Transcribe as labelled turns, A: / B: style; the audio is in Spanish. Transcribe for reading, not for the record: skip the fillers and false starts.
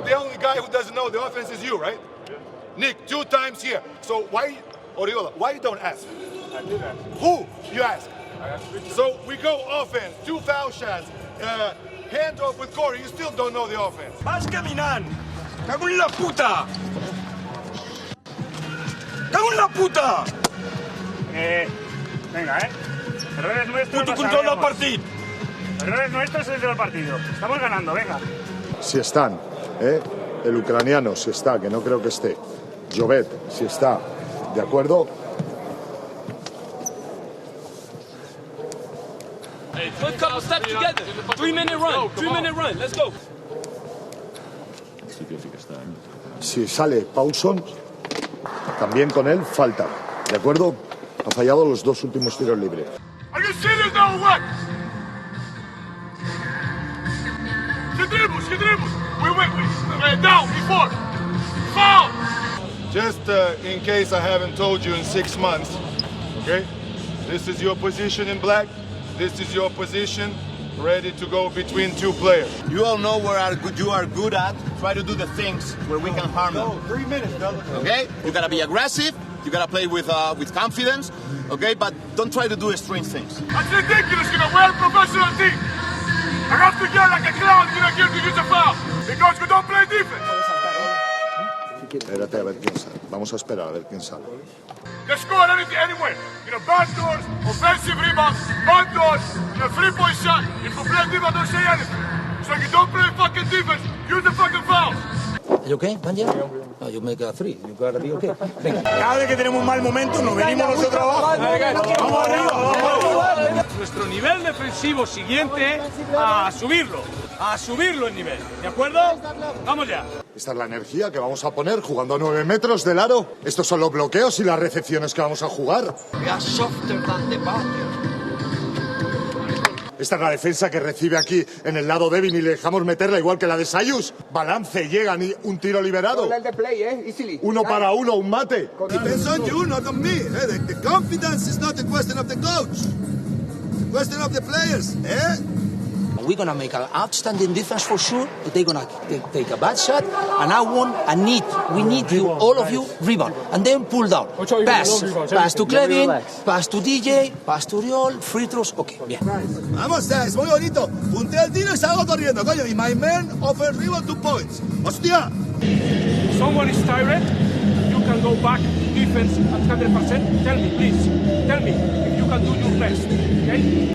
A: the only guy who doesn't know the offense is you, right? Yeah. Nick, 2 times here. So why, Oriola, why you don't ask?
B: I did ask.
A: Who you ask?
B: I asked Richard.
A: So we go offense, 2 foul shots, handoff with Corey. You still don't know the offense.
C: ¡Vas caminant! ¡Cago en la puta! ¡Cago en la puta!
B: Venga, Errores nuestros.
C: Puto
B: los
C: control del
B: sabemos.
C: partit!
B: Errores nuestros es del partido. Estamos ganando, venga.
D: Si están, el ucraniano, si está, que no creo que esté. Jovet, si está, ¿de acuerdo?
E: One couple steps together. 3-minute run. 3-minute run. Let's go.
D: Si sale Paulson, también con él falta, ¿de acuerdo? Ha fallado los 2 últimos tiros libres.
A: Are you serious now or what? Se dribbles. We went down before. Foul! Just in case I haven't told you in 6 months, okay? This is your position in black. This is your position, ready to go between 2 players.
F: You all know where you are good at. Try to do the things where we can harm them.
A: 3 minutes, brother.
F: Okay? You gotta be aggressive. You gotta play with confidence. Okay? But don't try to do strange things.
A: That's ridiculous, we're a professional team. I have to get like a clown, give you a foul. Because we don't play defense.
D: Espérate a ver quién sale. Vamos a esperar a ver quién sale.
A: They score anything, anywhere. Backdoors, offensive rebounds, backdoors, 3-point shot. If you play defense, don't say anything. So if you don't play fucking defense, use the fucking fouls.
G: Are you okay, Manja? No, you make a 3. You gotta be okay. Venga.
C: Cada vez que tenemos un mal momento nos venimos nosotros abajo. ¡Vamos arriba, vamos arriba!
E: Nuestro nivel defensivo siguiente a subirlo el nivel. ¿De acuerdo? Vamos ya.
D: Esta es la energía que vamos a poner jugando a 9 metros del aro. Estos son los bloqueos y las recepciones que vamos a jugar. Esta es la defensa que recibe aquí en el lado débil y le dejamos meterla igual que la de Sayus. Balance, llegan y un tiro liberado. 1 para 1, un mate.
H: Depends on you, not on me. The confidence is not a question of the coach. It's a question of the players.
G: We're gonna make an outstanding defense for sure. But they're gonna take a bad shot, and we need you, all of you, rebound, and then pull down. Pass to Clevin, pass to DJ, pass to Oriol, free throws. Okay, bien.
H: Vamos, es muy bonito. Puntea el tiro y salgo corriendo, coño. Y my man offer rebound 2 points. ¡Hostia!
E: Someone is tired. You can go back defense at 100%. Tell me, please. Tell me if you can do your best. Okay?